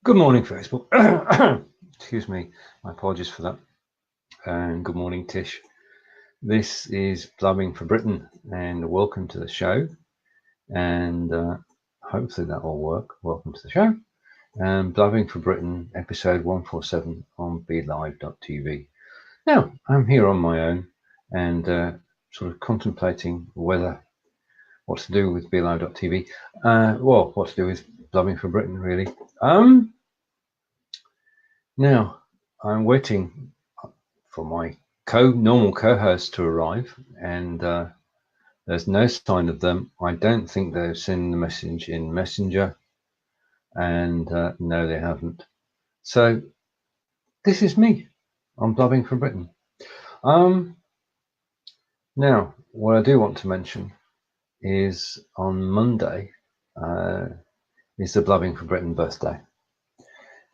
Good morning, Facebook. Excuse me. My apologies for that. And good morning, Tish. This is Blubbing for Britain, and welcome to the show. And hopefully that will work. Welcome to the show. Blubbing for Britain, episode 147 on BeLive.tv. Now, I'm here on my own and sort of contemplating what to do with BeLive.tv. Well, what to do with Blubbing for Britain, really. Now, I'm waiting for my normal co-host to arrive, and there's no sign of them. I don't think they've sent the message in Messenger, and no, they haven't. So this is me. I'm Blubbing for Britain. Now, what I do want to mention is on Monday is the Blubbing for Britain birthday.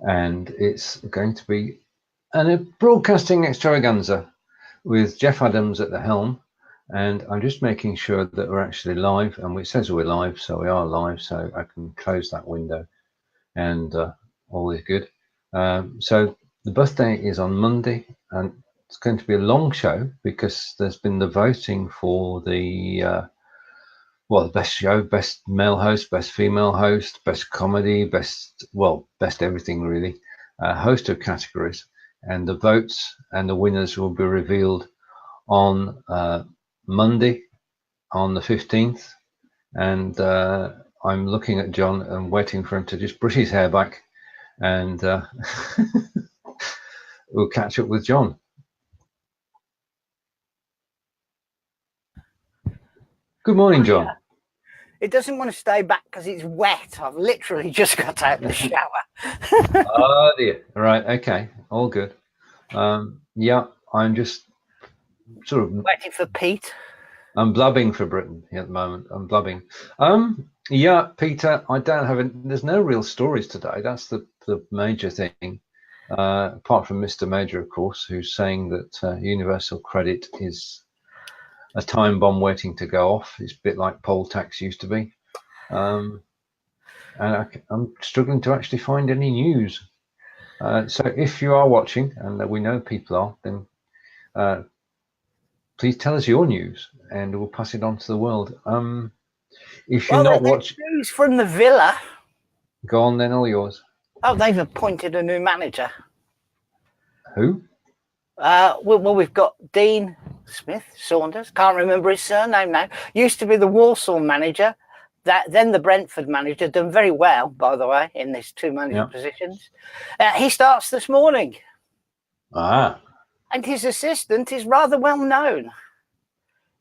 And it's going to be a broadcasting extravaganza with Jeff Adams at the helm. And I'm just making sure that we're actually live, and it says we're live, so we are live, so I can close that window, and all is good. So the birthday is on Monday, and it's going to be a long show because there's been the voting for the the best show, best male host, best female host, best comedy, best everything really, host of categories, and the votes and the winners will be revealed on Monday, on the 15th, and I'm looking at John and waiting for him to just brush his hair back, and we'll catch up with John. Good morning, John. It doesn't want to stay back because it's wet. I've literally just got out of the shower. Oh dear. Right. Okay. All good. Yeah, I'm just sort of waiting for Pete. I'm blubbing for Britain at the moment. I'm blubbing. Yeah, Peter, I don't have there's no real stories today. That's the major thing. Apart from Mr. Major, of course, who's saying that universal credit is a time bomb waiting to go off. It's a bit like poll tax used to be. And I'm struggling to actually find any news. So if you are watching, and we know people are, then please tell us your news, and we'll pass it on to the world. If you're not watching, news from the Villa. Go on then, all yours. Oh, they've appointed a new manager. Who? Well, we've got Dean Saunders. Can't remember his surname now. Used to be the Walsall manager. Then the Brentford manager. Done very well, by the way, in these two manager positions. He starts this morning. Ah. And his assistant is rather well known.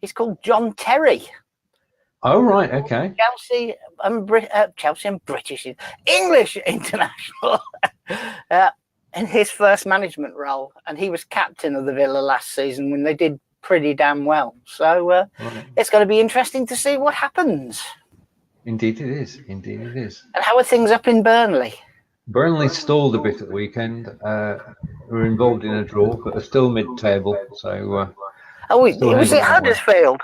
He's called John Terry. Oh, right. Okay. Chelsea and British, English international. In his first management role, and he was captain of the Villa last season when they did pretty damn well. So It's going to be interesting to see what happens. Indeed it is. Indeed it is. And how are things up in Burnley? Burnley stalled a bit at the weekend. We're involved in a draw, but are still mid-table. So. Was it Huddersfield?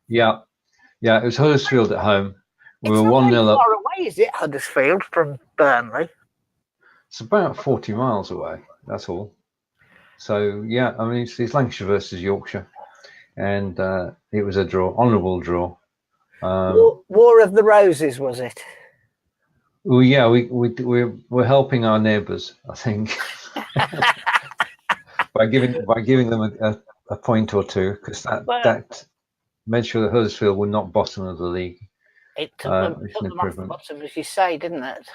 Yeah, it was Huddersfield at home. We were 1-0 up. Far away, is it, Huddersfield from Burnley? It's about 40 miles away, that's all. So, yeah, I mean, it's Lancashire versus Yorkshire. And it was a draw, honourable draw. War of the Roses, was it? Well, yeah, we're helping our neighbours, I think, by giving them a point or two, because that made sure that Huddersfield were not bottom of the league. It took them off the bottom, as you say, didn't it?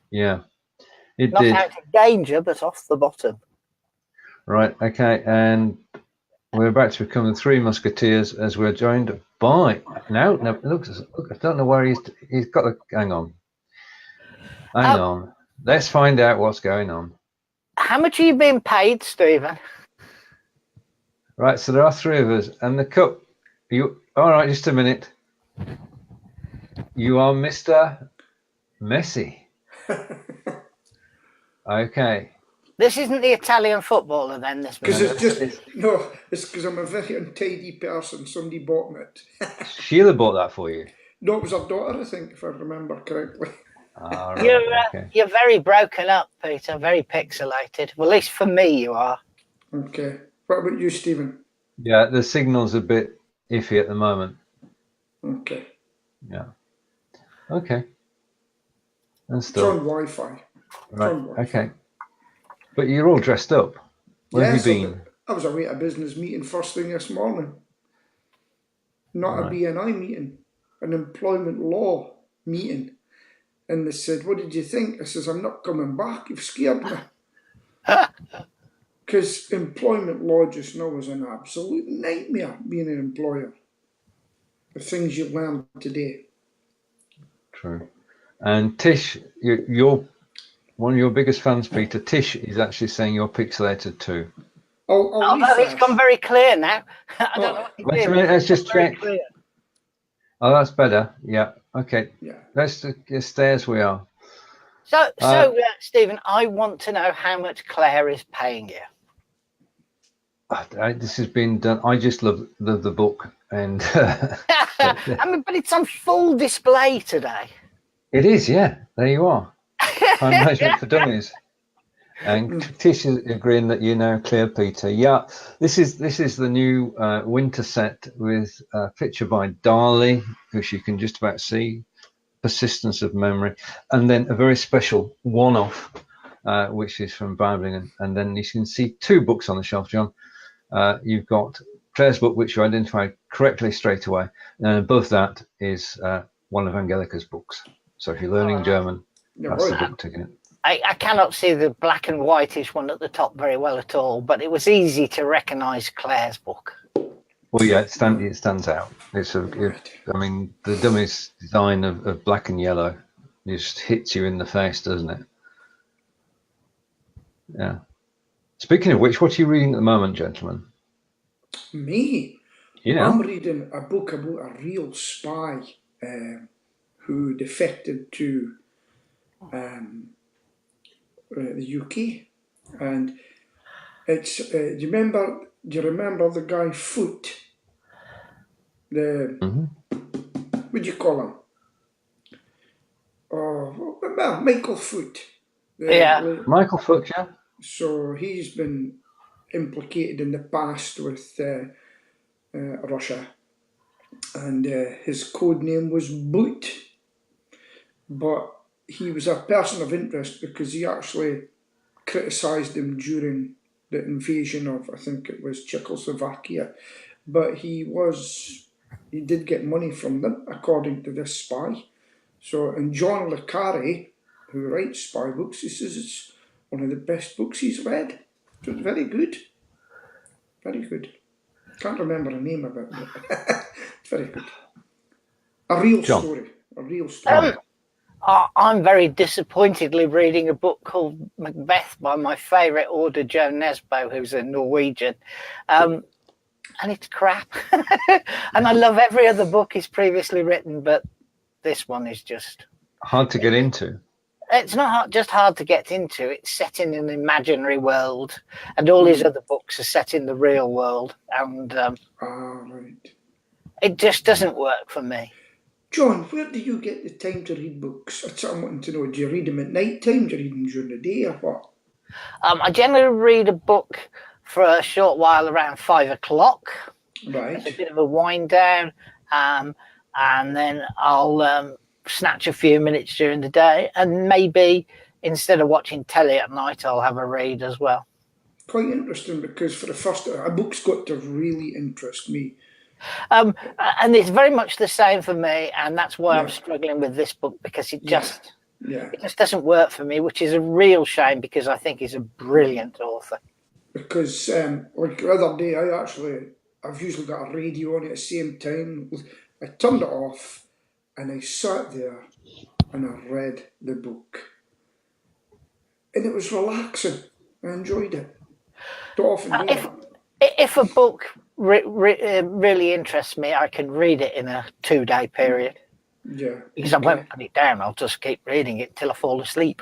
Yeah. It Not did. out of danger, but off the bottom. Right, okay, and we're about to become the Three Musketeers as we're joined by look, I don't know where he's got to hang on. Hang on. Let's find out what's going on. How much are you being paid, Stephen? Right, so there are three of us, and the cup. All right, just a minute. You are Mr. Messi. Okay. This isn't the Italian footballer, then. This because it's because I'm a very untidy person. Somebody bought it. Sheila bought that for you. No, it was her daughter, I think, if I remember correctly. Ah, right, okay. You're very broken up, Peter. Very pixelated. Well, at least for me, you are. Okay. What about you, Stephen? Yeah, the signal's a bit iffy at the moment. Okay. Yeah. Okay. And It's still. on Wi-Fi. It's Right. on Wi-Fi. Okay. But you're all dressed up. Where have Yes, you been? I was away at a business meeting first thing this morning. Not Right. a BNI meeting, an employment law meeting. And they said, "What did you think?" I says, "I'm not coming back. You've scared me." Because employment law just now is an absolute nightmare being an employer. The things you learn today. True. And Tish, you're one of your biggest fans, Peter. Tish is actually saying you're pixelated too. I'll No, it's gone very clear now. I don't know what you Wait a did. minute, let's just Very check. clear. Oh, that's better. Yeah. Okay. Yeah. Let's just stay as we are. So, Stephen, I want to know how much Claire is paying you. This has been done. I just love the book, and I mean, but it's on full display today. it is. Yeah, there you are. Time management for dummies. And Tish is agreeing that you now clear, Peter. Yeah, this is the new winter set with a picture by Dali, which you can just about see. Persistence of Memory, and then a very special one-off, which is from Bible, and then you can see two books on the shelf, John. You've got Claire's book, which you identified correctly straight away, and above that is one of Angelica's books. So if you're learning German, that's the book to get. I cannot see the black and whitish one at the top very well at all, but it was easy to recognise Claire's book. Well, yeah, it stands out. I mean, the dummy's design of black and yellow just hits you in the face, doesn't it? Yeah. Speaking of which, what are you reading at the moment, gentlemen? Me? Yeah. I'm reading a book about a real spy who defected to the UK, and it's. Do you remember the guy Foote? What do you call him? Oh, well, Michael Foote. Michael Foote, yeah. So he's been implicated in the past with Russia, and his code name was Boot. But he was a person of interest because he actually criticised him during the invasion of, I think it was Czechoslovakia. But he did get money from them, according to this spy. So, and John le Carre, who writes spy books, he says it's one of the best books he's read. So it's very good. Very good. Can't remember the name of it, but it's very good. A real story. A real story. I'm very disappointedly reading a book called Macbeth by my favourite author, Joe Nesbo, who's a Norwegian. And it's crap. And I love every other book he's previously written, but this one is just... hard to get into. It's not just hard to get into. It's set in an imaginary world, and all his other books are set in the real world. And right. It just doesn't work for me. John, where do you get the time to read books? That's what I'm wanting to know. Do you read them at night time? Do you read them during the day or what? I generally read a book for a short while around 5 o'clock. Right. It's a bit of a wind down. And then I'll snatch a few minutes during the day. And maybe instead of watching telly at night, I'll have a read as well. Quite interesting, because for the first, a book's got to really interest me. And it's very much the same for me, and that's why I'm struggling with this book, because it just doesn't work for me, which is a real shame, because I think he's a brilliant author. Because like the other day, I've usually got a radio on at the same time. I turned it off and I sat there and I read the book, and it was relaxing. I enjoyed it. Don't often do that. If a book really interests me, I can read it in a 2-day period. Yeah. Because I won't put it down. I'll just keep reading it till I fall asleep.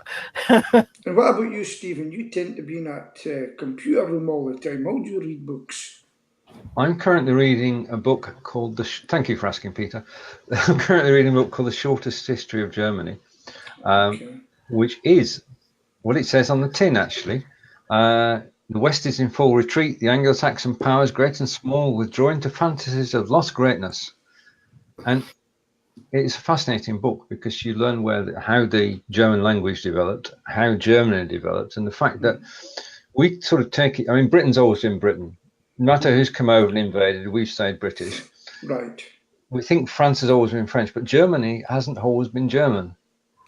And what about you, Stephen? You tend to be in that computer room all the time. How do you read books? I'm currently reading a book called thank you for asking, Peter. I'm currently reading a book called The Shortest History of Germany. Okay. which is what it says on the tin, actually. The West is in full retreat. The Anglo-Saxon powers, great and small, withdraw into fantasies of lost greatness. And it's a fascinating book because you learn how the German language developed, how Germany developed, and the fact that we sort of take it. I mean, Britain's always been Britain. No matter who's come over and invaded, we've stayed British. Right. We think France has always been French, but Germany hasn't always been German.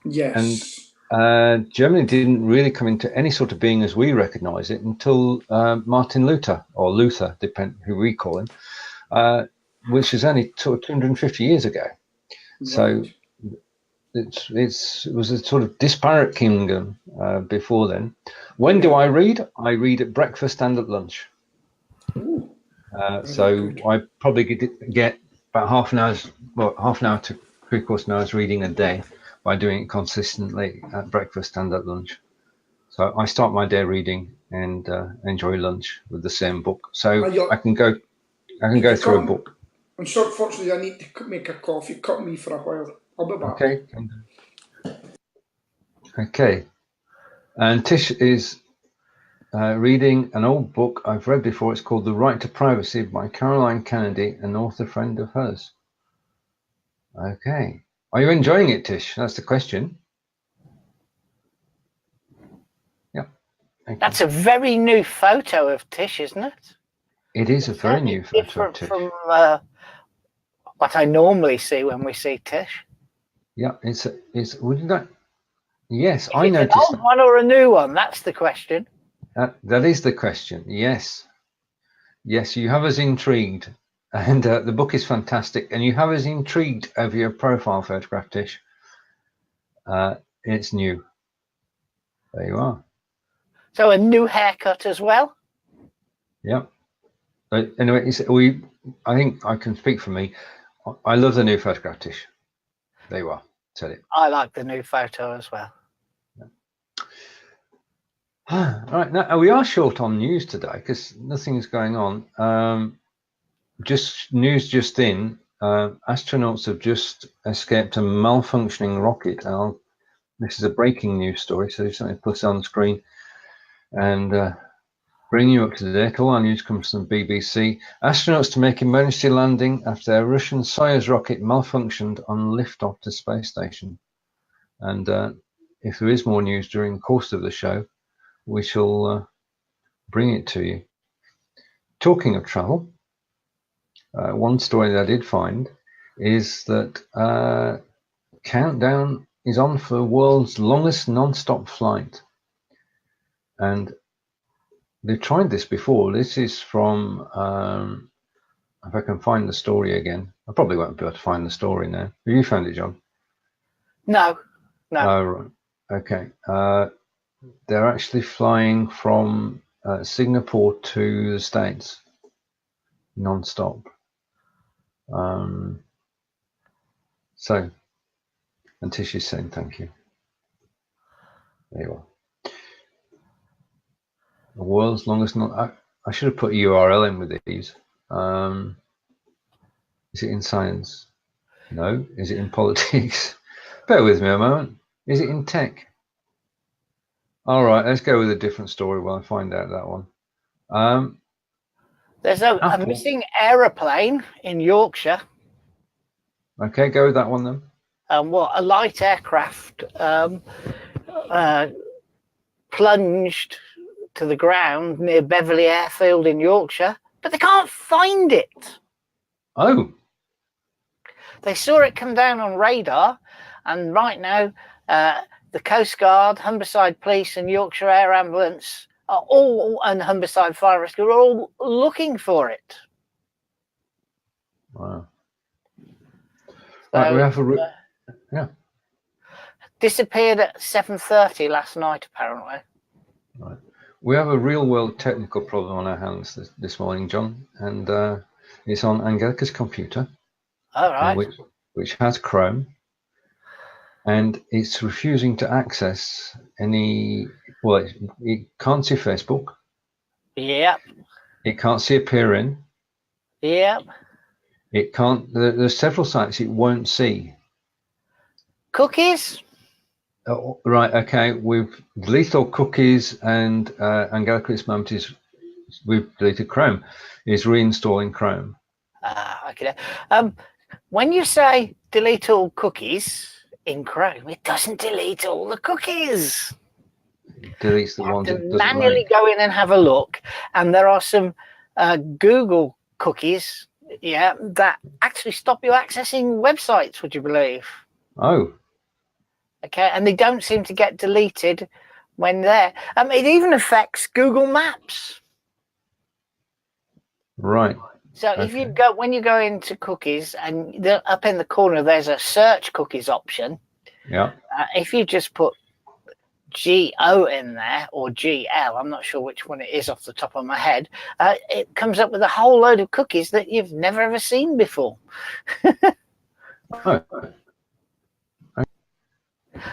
Yes. And Germany didn't really come into any sort of being as we recognise it until Martin Luther, or Luther, depend who we call him, which is only 250 years ago. So it was a sort of disparate kingdom before then. When do I read? I read at breakfast and at lunch. Ooh, so I probably get about half an hour to 3/4 hours reading a day by doing it consistently at breakfast and at lunch. So I start my day reading and enjoy lunch with the same book. So I can go through a book. Unfortunately, I need to make a coffee. Cut me for a while. I'll be back. Okay. Okay. And Tish is reading an old book I've read before. It's called The Right to Privacy by Caroline Kennedy, an author friend of hers. Okay. Are you enjoying it, Tish? That's the question. Yeah. Okay. That's a very new photo of Tish, isn't it? It is a very new photo. Different from what I normally see when we see Tish. Yeah, would you not? Yes, I noticed. An old one or a new one? That's the question. That is the question. Yes, you have us intrigued, and the book is fantastic, and you have us intrigued over your profile photograph, Tish. It's new. There you are. So a new haircut as well. Yeah. But anyway, I think I can speak for me. I love the new photograph, Tish. There you are. Said it. I like the new photo as well. Right, now we are short on news today because nothing is going on. Just news just in. Astronauts have just escaped a malfunctioning rocket. This is a breaking news story, so just let me put it on screen and bring you up to date. All our news comes from the BBC. Astronauts to make emergency landing after their Russian Soyuz rocket malfunctioned on liftoff to space station. And if there is more news during the course of the show, we shall bring it to you. Talking of travel, one story that I did find is that countdown is on for the world's longest non-stop flight. And they've tried this before. This is from, if I can find the story again. I probably won't be able to find the story now. Have you found it, John? No. Oh, right. Okay. They're actually flying from Singapore to the States non-stop. So, and Tish is saying thank you. There you are. The world's longest I should have put a URL in with these. Is it in science? No. Is it in politics? Bear with me a moment. Is it in tech? All right, let's go with a different story while I find out that one. There's a missing aeroplane in Yorkshire. Okay, go with that one then. A light aircraft plunged to the ground near Beverley Airfield in Yorkshire, but they can't find it. Oh. They saw it come down on radar, and right now the Coast Guard, Humberside Police and Yorkshire Air Ambulance and Humberside Fire Rescue are all looking for it. Wow. So, right, we have disappeared at 7:30 last night, apparently. Right. We have a real-world technical problem on our hands this morning, John, and it's on Angelica's computer. All right. Which has Chrome, and it's refusing to access any. Well, it can't see Facebook. Yep. It can't see Appearin. Yep. It can't. There's several sites it won't see. Cookies? Oh, right, okay. We've deleted all cookies, and Angelica at this moment is we've deleted Chrome. Is reinstalling Chrome. Okay. When you say delete all cookies in Chrome, it doesn't delete all the cookies. Deletes the You have ones to it doesn't manually like. go in and have a look, and there are some Google cookies, that actually stop you accessing websites. Would you believe? Oh, Okay, and they don't seem to get deleted when they're. It even affects Google Maps. right. So if you go when you go into cookies and up in the corner, there's a search cookies option. Yeah. If you just put GO in there or GL, I'm not sure which one it is off the top of my head, it comes up with a whole load of cookies that you've never ever seen before. Oh.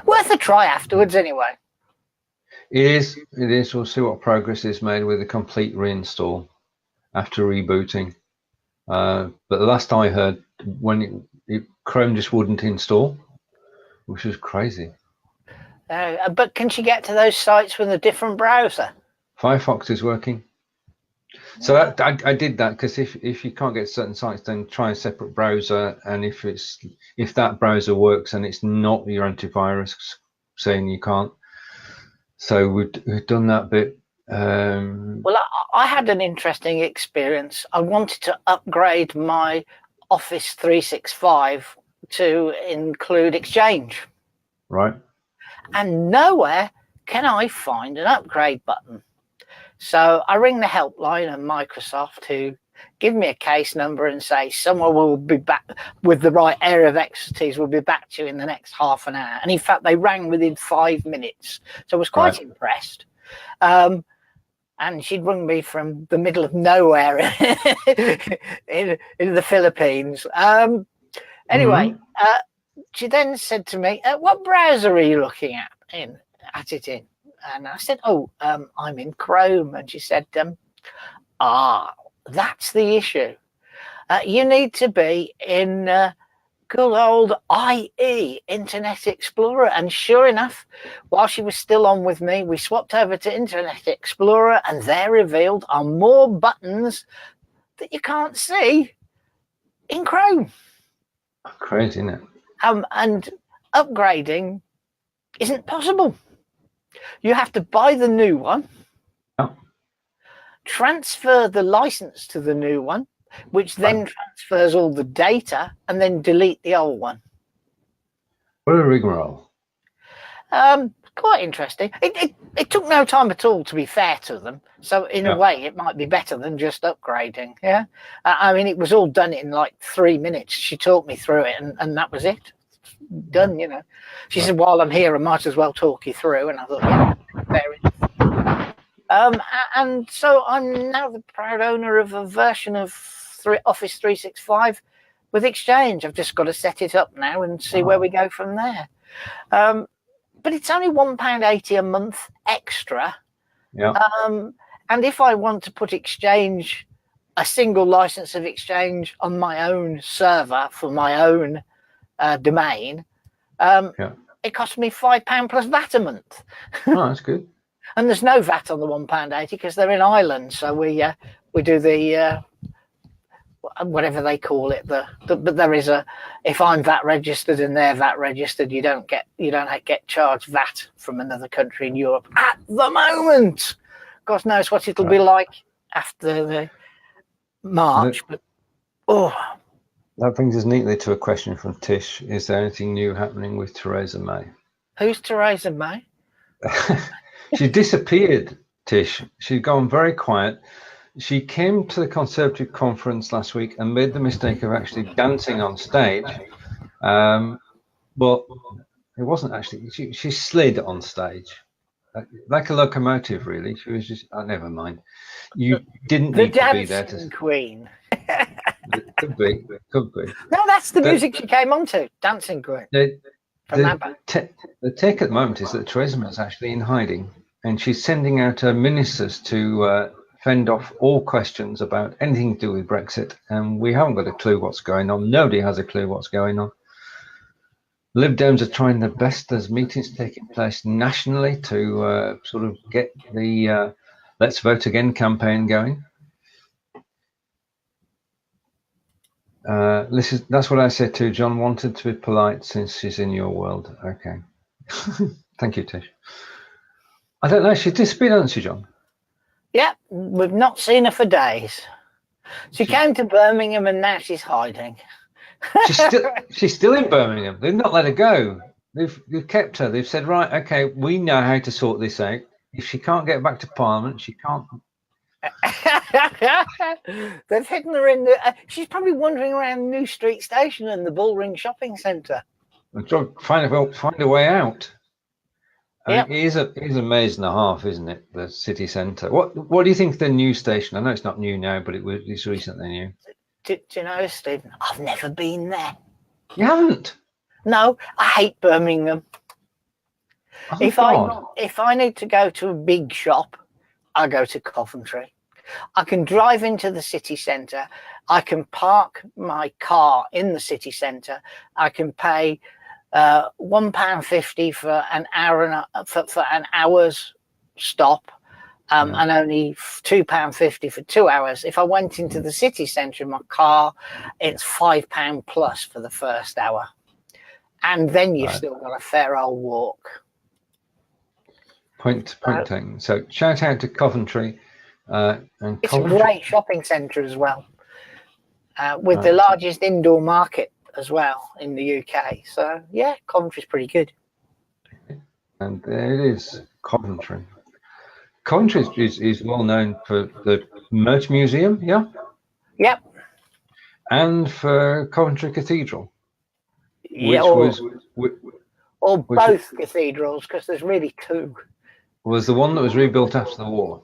Worth a try afterwards anyway. It is. We'll see what progress is made with a complete reinstall after rebooting. But the last I heard, when Chrome just wouldn't install, which was crazy. But can she get to those sites with a different browser? Firefox is working. So that I did that because if you can't get certain sites, then try a separate browser, and if that browser works and it's not your antivirus saying you can't. So we've done that bit. Well, I had an interesting experience. I wanted to upgrade my Office 365 to include Exchange. Right. And nowhere can I find an upgrade button. So I ring the helpline at Microsoft, who give me a case number and say someone will be back with the right area of expertise. Will be back to you in the next half an hour. And in fact, they rang within 5 minutes. So I was quite impressed. And she'd rung me from the middle of nowhere in the Philippines. Anyway, she then said to me, "What browser are you looking at it in?" And I said, "I'm in Chrome." And she said, that's the issue. You need to be in good old IE, Internet Explorer. And sure enough, while she was still on with me, we swapped over to Internet Explorer, and there revealed are more buttons that you can't see in Chrome. Crazy, isn't it? And upgrading isn't possible. You have to buy the new one, transfer the license to the new one, which then transfers all the data, and then delete the old one. What a rigmarole. Quite interesting. It took no time at all, to be fair to them. So in a way, it might be better than just upgrading. Yeah, I mean, it was all done in like 3 minutes. She talked me through it, and that was it. Done. You know, she said, "While I'm here, I might as well talk you through." And I thought, yeah, fair enough. And so I'm now the proud owner of a version of Office 365 with Exchange. I've just got to set it up now and see where we go from there. But it's only £1.80 a month extra. Yeah. And if I want to put Exchange, a single license of Exchange on my own server for my own domain, it costs me £5 plus VAT a month. Oh, that's good. And there's no VAT on the £1.80 because they're in Ireland. So we do the whatever they call it. But there is if I'm VAT registered and they're VAT registered, you don't get charged VAT from another country in Europe at the moment. God knows what it'll be like after the March. But that brings us neatly to a question from Tish. Is there anything new happening with Theresa May? Who's Theresa May? She disappeared, Tish. She'd gone very quiet. She came to the Conservative conference last week and made the mistake of actually dancing on stage. But it wasn't actually. She slid on stage, like a locomotive, really. She was just. Never mind. You didn't need to be there. The Queen. Could be. No, that's the music she came onto. Dancing Queen. The take at the moment is that Theresa May is actually in hiding, and she's sending out her ministers to fend off all questions about anything to do with Brexit, and we haven't got a clue what's going on. Nobody has a clue what's going on. Lib Dems are trying their best. There's meetings taking place nationally to sort of get the Let's Vote Again campaign going. That's what I said too. John wanted to be polite since she's in your world. Okay. Thank you, Tish. I don't know. She disappeared, hasn't she, John? Yeah, we've not seen her for days. She came to Birmingham and now she's hiding. She's still in Birmingham. They've not let her go. They've kept her. They've said, right, okay, we know how to sort this out. If she can't get back to Parliament, she can't. They've hidden her in the. She's probably wandering around New Street Station and the Bullring Shopping Centre. Find a way out. Yep. It is a maze and a half, isn't it? The city centre. What do you think of the new station? I know it's not new now, but it's recently new. Do you know, Stephen? I've never been there. You haven't? No, I hate Birmingham. Oh, if I need to go to a big shop, I go to Coventry. I can drive into the city centre. I can park my car in the city centre. I can pay £1.50 for an hour for an hour's stop, and only £2.50 for 2 hours. If I went into the city centre in my car, it's £5 plus for the first hour, and then you've still got a fair old walk. Point taken. So shout out to Coventry. And it's Coventry. a great shopping centre as well, with the largest indoor market as well in the UK. So yeah, Coventry's pretty good. And there it is, Coventry. Coventry is well known for the Merch Museum, yeah? Yep. And for Coventry Cathedral. Yeah, or both cathedrals, because there's really two. Was the one that was rebuilt after the war.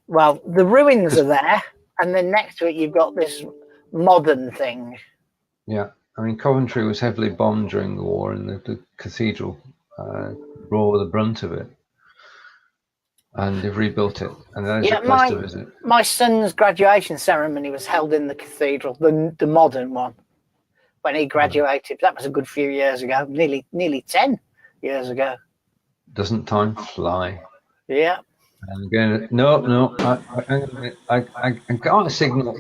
Well, the ruins are there, and then next to it you've got this modern thing. Yeah, I mean, Coventry was heavily bombed during the war, and the cathedral bore the brunt of it. And they've rebuilt it, and there's a place to visit. My son's graduation ceremony was held in the cathedral, the modern one, when he graduated. That was a good few years ago, nearly 10 years ago. Doesn't time fly? Yeah. And again, no, I got a signal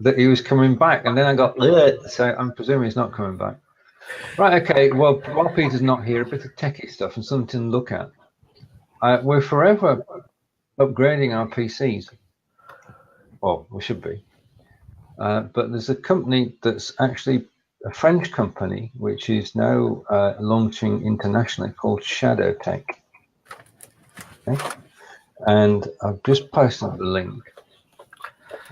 that he was coming back, and then I got so I'm presuming he's not coming back. Right, okay. Well, while Peter's not here, a bit of techie stuff and something to look at. We're forever upgrading our PCs. Well, we should be. But there's a company that's actually a French company, which is now launching internationally, called Shadow Tech. Okay? And I've just posted the link.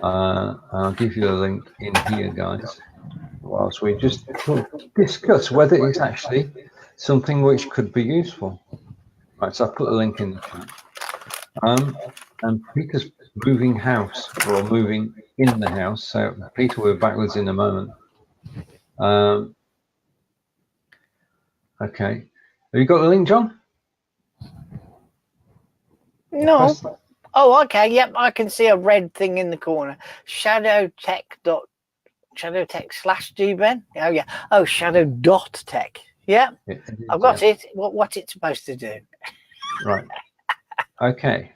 I'll give you a link in here, guys, whilst we just discuss whether it's actually something which could be useful. Right, so I'll put a link in the chat. And Peter's moving house, or moving in the house. So Peter, we're backwards in a moment. Okay. Have you got the link, John? No. Oh, okay. Yep, I can see a red thing in the corner. Shadowtech/GBen. Oh yeah. Oh, Shadow.tech. Yeah, I've got it. What's it supposed to do? Right. Okay.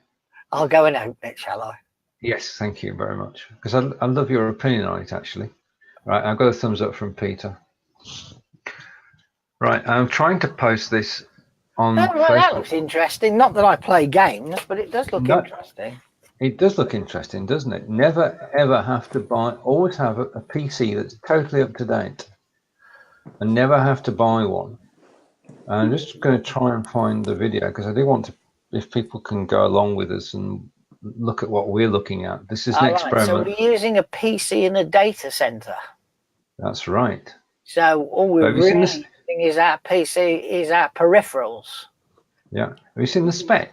I'll go and open it, shall I? Yes, thank you very much. Because I love your opinion on it, actually. Right, I've got a thumbs up from Peter. Right, I'm trying to post this on Facebook. That looks interesting. Not that I play games, but it does look interesting. It does look interesting, doesn't it? Never, ever have to buy, always have a PC that's totally up to date. And never have to buy one. I'm just going to try and find the video, because I do want to, if people can go along with us and look at what we're looking at. This is an experiment. So we're using a PC in a data center. That's right. So all we're really using is our PC, is our peripherals. Yeah. Have you seen the spec?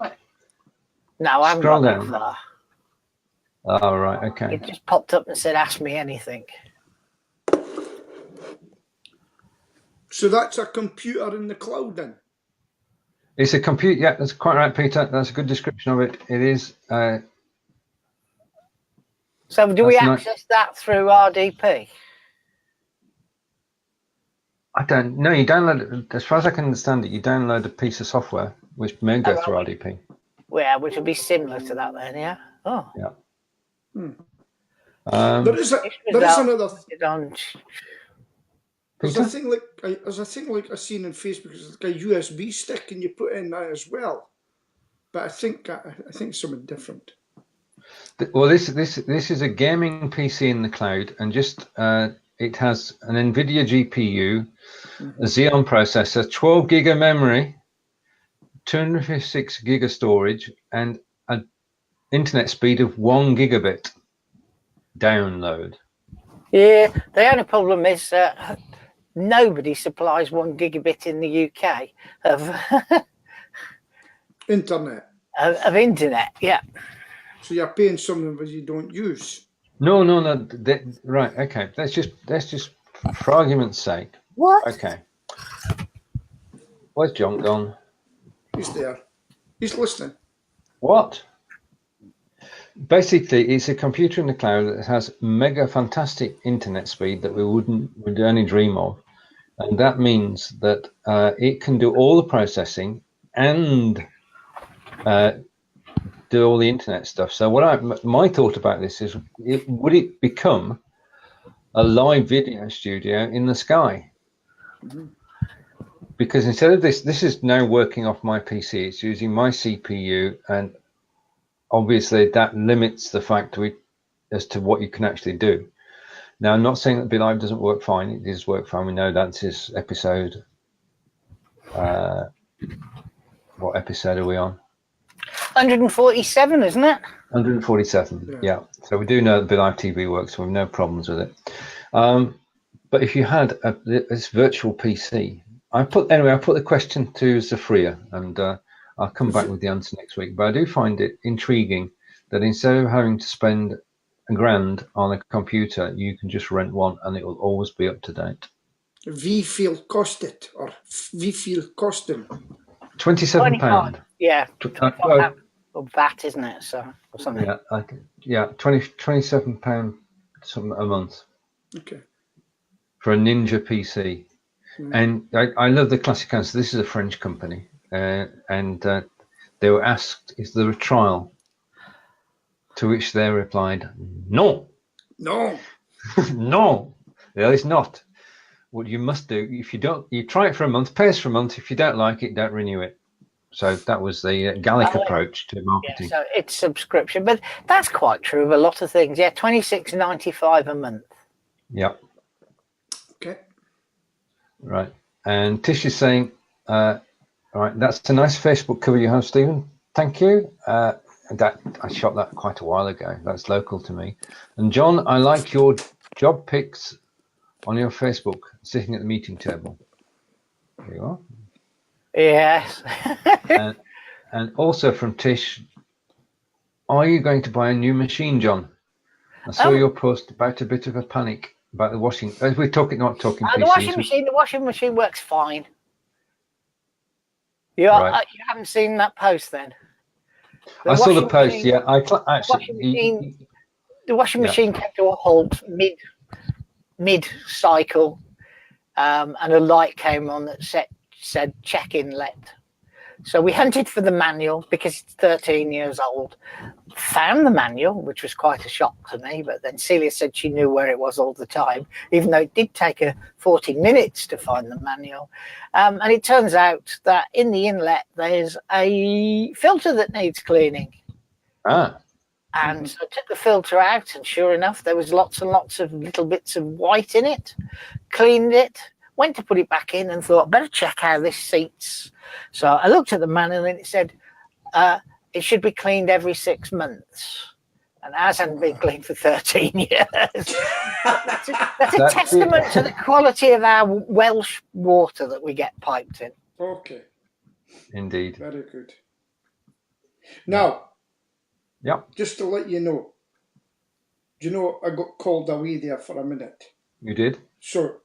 No, I haven't got that far. Oh, right. Okay. It just popped up and said, ask me anything. So that's a computer in the cloud then? It's a computer. Yeah, that's quite right, Peter. That's a good description of it. It is. So do we access that through RDP? I don't know. You download, as far as I can understand it, you download a piece of software which may go through RDP. Yeah, which would be similar to that then, yeah. Oh. Yeah. There is another. There's Peter? a thing like I seen on Facebook. It's like a USB stick, and you put in that as well. But I think something different. Well, this is a gaming PC in the cloud, and just it has an NVIDIA GPU, a Xeon processor, 12 gig of memory, 256 gig of storage, and an internet speed of 1 gigabit download. Yeah, the only problem is nobody supplies 1 gigabit in the UK of Internet. Of internet, yeah. So you're paying something that you don't use. No. Right. Okay. Let's just, for argument's sake. What? Okay. Where's John gone? He's there. He's listening. What? Basically, it's a computer in the cloud that has mega fantastic internet speed that we would only dream of, and that means that it can do all the processing and do all the internet stuff. So my thought about this is, would it become a live video studio in the sky? Because instead of this is now working off my PC. It's using my CPU, and obviously that limits the fact as to what you can actually do. Now, I'm not saying that Be Live doesn't work fine. It does work fine. We know that's his episode. What episode are we on? 147, isn't it? 147, yeah. So we do know that Be Live TV works, so we have no problems with it. But if you had this virtual PC, I put the question to Zafria, and I'll come back with the answer next week. But I do find it intriguing that instead of having to spend $1,000 on a computer, you can just rent one, and it will always be up to date. Wie veel kost het, or wie veel kosten? £27. Yeah, or VAT, isn't it? So or something. Yeah, £27 something a month. Okay. For a Ninja PC. And I love the classic answer. This is a French company, and they were asked, "Is there a trial?" To which they replied, "No, no, no, there is not. What you must do, if you don't, you try it for a month, pay us for a month. If you don't like it, don't renew it." So that was the Gallic approach to marketing. Yeah, so it's subscription, but that's quite true of a lot of things. Yeah, $26.95 a month. Yeah. Okay. Right. And Tish is saying, all right, that's a nice Facebook cover you have, Stephen. Thank you. That I shot that quite a while ago. That's local to me. And John, I like your job pics on your Facebook, sitting at the meeting table. There you are. Yes. and also from Tish, are you going to buy a new machine, John? I saw your post about a bit of a panic about the washing. We're talking, not talking PCs. The washing machine works fine. You haven't seen that post then? I saw the post. Yeah, the washing machine came to a halt mid cycle, and a light came on that said check inlet. So we hunted for the manual because it's 13 years old. Found the manual, which was quite a shock to me, but then Celia said she knew where it was all the time, even though it did take her 40 minutes to find the manual. And it turns out that in the inlet, there's a filter that needs cleaning. And so I took the filter out, and sure enough, there was lots and lots of little bits of white in it. Cleaned it, went to put it back in, and thought, better check how this seats. So I looked at the manual, and it said, it should be cleaned every 6 months. And ours hadn't been cleaned for 13 years. That's a testament to the quality of our Welsh water that we get piped in. Okay. Indeed. Very good. Now, just to let you know, do you know I got called away there for a minute? You did? So,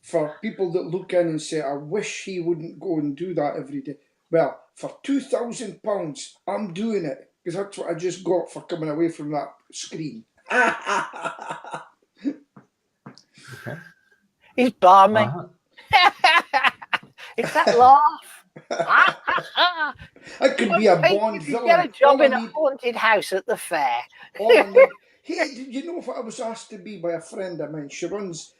for people that look in and say, I wish he wouldn't go and do that every day. Well, for £2,000, I'm doing it, because that's what I just got for coming away from that screen. He's balmy. It's that laugh. It could be a Pete, Bond if you villain. get a job All I in a need- haunted house at the fair. all I need. Hey, did you know what I was asked to be by a friend of mine? She runs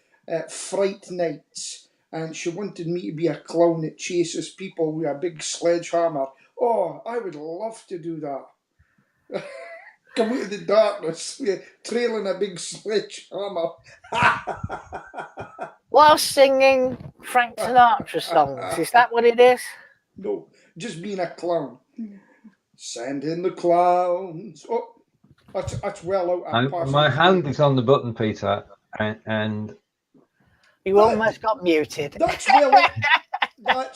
Fright Nights, and she wanted me to be a clown that chases people with a big sledgehammer. Oh, I would love to do that. Come out of the darkness, trailing a big sledgehammer. While singing Frank Sinatra songs. Is that what it is? No, just being a clown. Send in the clowns. Oh, that's well out of past. My hand is on the button, Peter, and You almost got muted. That's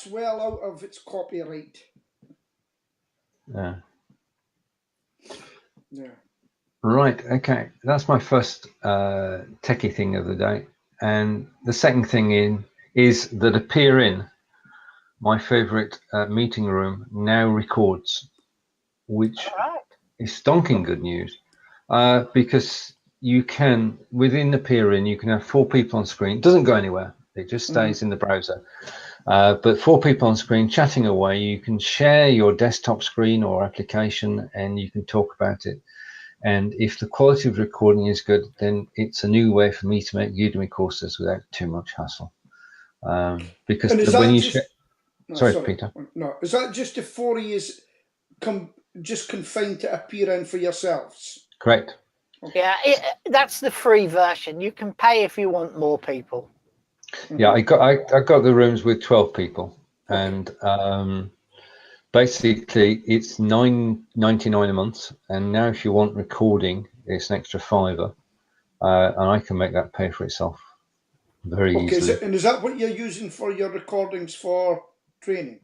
well out of its copyright. yeah. Yeah. Right, okay. That's my first techie thing of the day. And the second thing is that Appear In, my favourite meeting room, now records, which is stonking good news. Because you can, within Appear In, you can have 4 people on screen. It doesn't go anywhere. It just stays in the browser. But 4 people on screen chatting away. You can share your desktop screen or application and you can talk about it. And if the quality of recording is good, then it's a new way for me to make Udemy courses without too much hassle. Because when you share... Sorry, Peter. No, is that just the 4 years just confined to Appear In for yourselves? Correct. Yeah, that's the free version. You can pay if you want more people. Yeah, I got the rooms with 12 people, and basically it's $9.99 a month. And now, if you want recording, it's an extra $5, and I can make that pay for itself very easily. And is that what you're using for your recordings for training?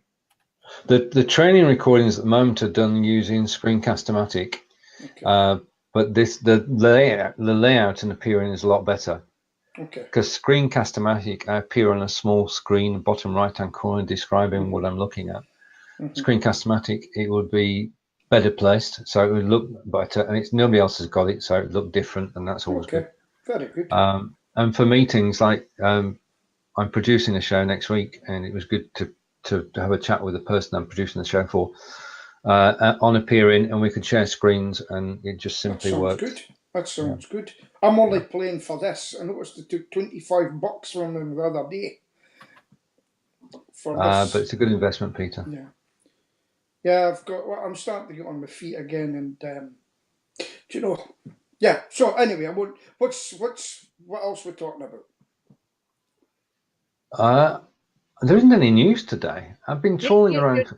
The training recordings at the moment are done using Screencast-O-Matic, but the layout in Appear In is a lot better. Okay. Because Screencast-O-Matic, I appear on a small screen, bottom right-hand corner, describing what I'm looking at. Screencast-O-Matic, it would be better placed, so it would look better, and nobody else has got it, so it would look different, and that's always good. Very good. And for meetings, like I'm producing a show next week, and it was good to have a chat with the person I'm producing the show for on Appear In, and we could share screens, and it just simply works. Good. That sounds good. I'm only playing for this. I noticed it took $25 from them the other day. But it's a good investment, Peter. Yeah, I'm starting to get on my feet again, and do you know? Yeah. So anyway, what else we're talking about? There isn't any news today. I've been trawling around.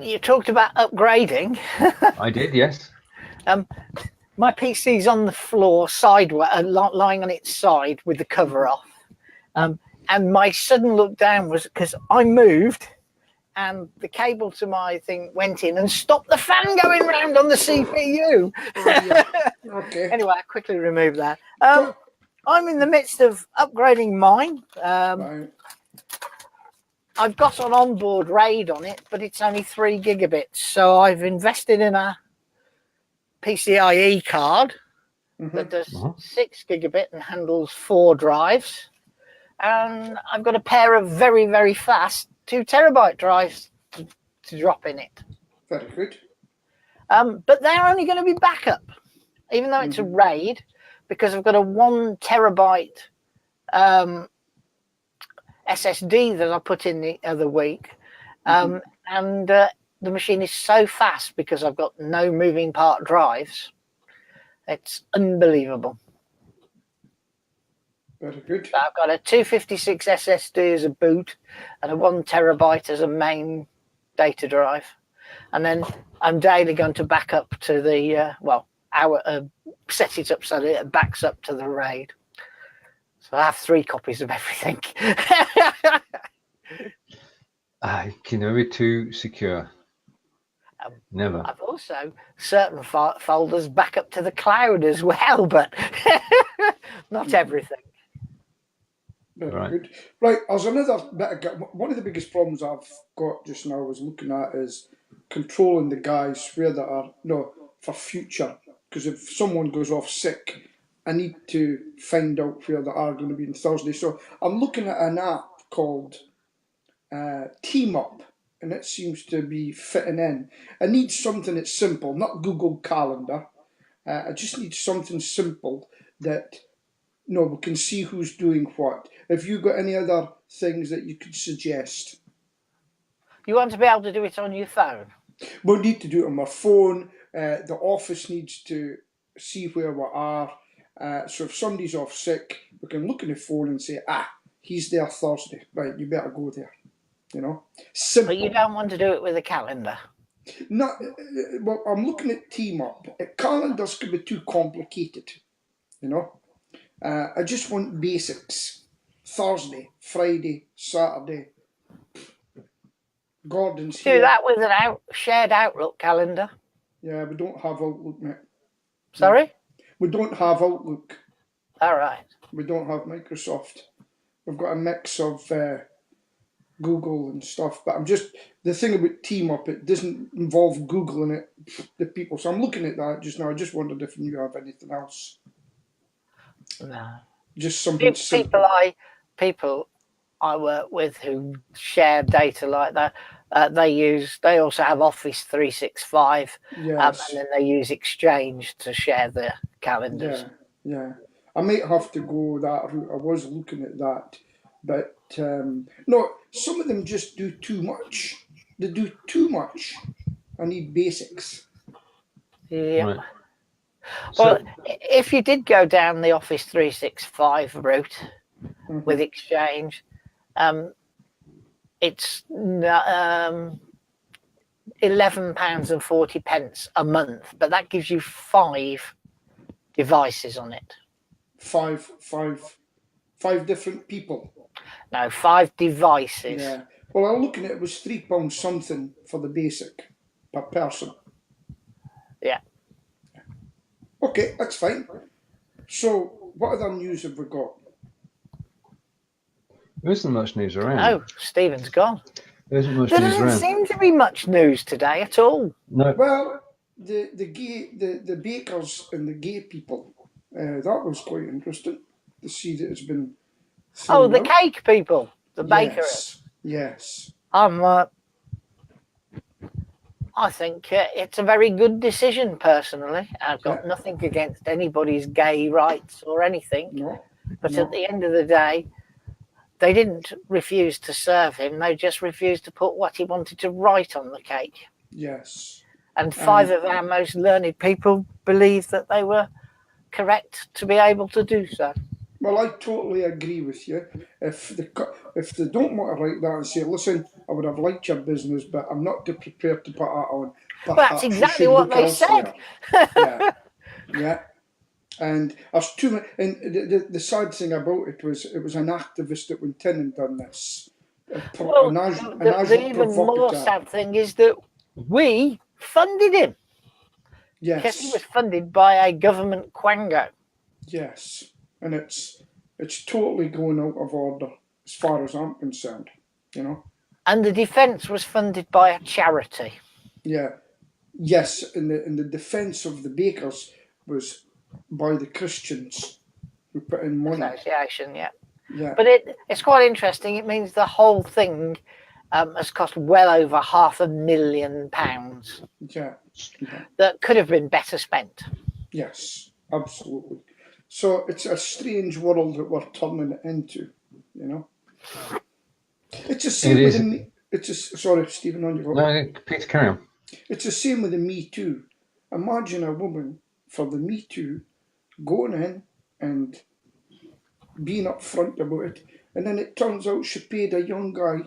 You talked about upgrading. I did, yes. My PC's on the floor, sideways, lying on its side with the cover off. And my sudden look down was because I moved and the cable to my thing went in and stopped the fan going round on the CPU. Okay. Anyway, I quickly removed that. I'm in the midst of upgrading mine. I've got an onboard RAID on it, but it's only 3 gigabits. So I've invested in a PCIe card that does 6 gigabit and handles 4 drives. And I've got a pair of very, very fast 2 terabyte drives to drop in it. Very good. But they're only going to be backup, even though it's a RAID, because I've got a 1 terabyte SSD that I put in the other week. And the machine is so fast because I've got no moving part drives. It's unbelievable. Very good. So I've got a 256 SSD as a boot and a 1 terabyte as a main data drive. And then I'm daily going to back up to the, set it up so that it backs up to the RAID. So I have 3 copies of everything. I can never be too secure. Never. I've also certain folders back up to the cloud as well, but not everything. Very good. Right, there's another bit of, one of the biggest problems I've got just now I was looking at is controlling the guys where they are, for future. Because if someone goes off sick, I need to find out where they are going to be on Thursday. So I'm looking at an app called Team Up, and it seems to be fitting in. I need something that's simple, not Google Calendar. I just need something simple that we can see who's doing what. Have you got any other things that you could suggest? You want to be able to do it on your phone? We'll need to do it on my phone. The office needs to see where we are. So if somebody's off sick, we can look at the phone and say, he's there Thursday. Right, you better go there. Simple. But you don't want to do it with a calendar? No, well, I'm looking at Team Up. Calendars could be too complicated, I just want basics. Thursday, Friday, Saturday. Gordon's here. Do that with an shared Outlook calendar. Yeah, we don't have Outlook, mate. Sorry? We don't have Outlook. All right. We don't have Microsoft. We've got a mix of Google and stuff. But the thing about Team Up, it doesn't involve Googling it, the people. So I'm looking at that just now. I just wondered if you have anything else. No. Just something simple. People I work with who share data like that, they also have Office 365, Yes. and then they use Exchange to share their calendars. Yeah. I might have to go that route. I was looking at that, but no, some of them just do too much. They do too much. I need basics. Yeah. Right. Well, if you did go down the Office 365 route with Exchange, it's £11.40 a month, but that gives you 5 devices on it. Five different people. No, 5 devices. Yeah. Well, I'm looking at it was £3 something for the basic per person. Yeah. Okay, that's fine. So, what other news have we got? There isn't much news around. Oh, Stephen's gone. There isn't much There news doesn't around. seem to be much news today at all. No. Well, the bakers and the gay people, that was quite interesting to see that it's been. Oh, the cake people, the bakery. Yes. I think it's a very good decision, personally. I've got nothing against anybody's gay rights or anything. No. But at the end of the day, they didn't refuse to serve him. They just refused to put what he wanted to write on the cake. Yes. And 5 of our most learned people believed that they were correct to be able to do so. Well, I totally agree with you. If they don't want to write that and say, listen, I would have liked your business, but I'm not prepared to put that on. Well, that's exactly what they said. Yeah. And there's too much. And the sad thing about it was an activist that went in and done this. The even more sad thing is that we funded him. Yes. Because he was funded by a government quango. Yes. And it's totally going out of order as far as I'm concerned, And the defence was funded by a charity. Yeah. Yes, and the defence of the bakers was by the Christians who put in money. Association, yeah. Yeah. But it's quite interesting. It means the whole thing has cost well over £500,000. Yeah. That could have been better spent. Yes, absolutely. So it's a strange world that we're turning it into, It's the same with sorry, Stephen, on your No, Peter, carry on. It's the same with the Me Too. Imagine a woman for the Me Too going in and being upfront about it, and then it turns out she paid a young guy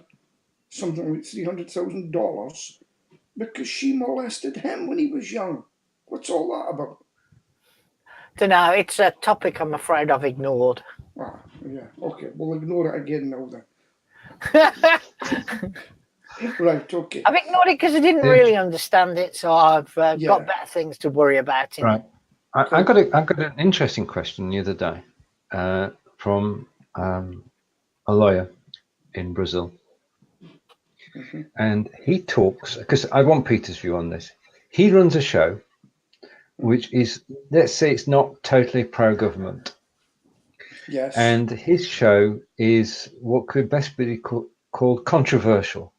something like $300,000 because she molested him when he was young. What's all that about? Don't know. It's a topic I'm afraid I've ignored. Yeah. Okay, we'll ignore it again now then. Right, okay. I've ignored it because I didn't really understand it, so I've got better things to worry about. Right. I got an interesting question the other day from a lawyer in Brazil. Mm-hmm. And he talks, because I want Peter's view on this. He runs a show which is, let's say it's not totally pro-government. Yes. And his show is what could best be called Controversial.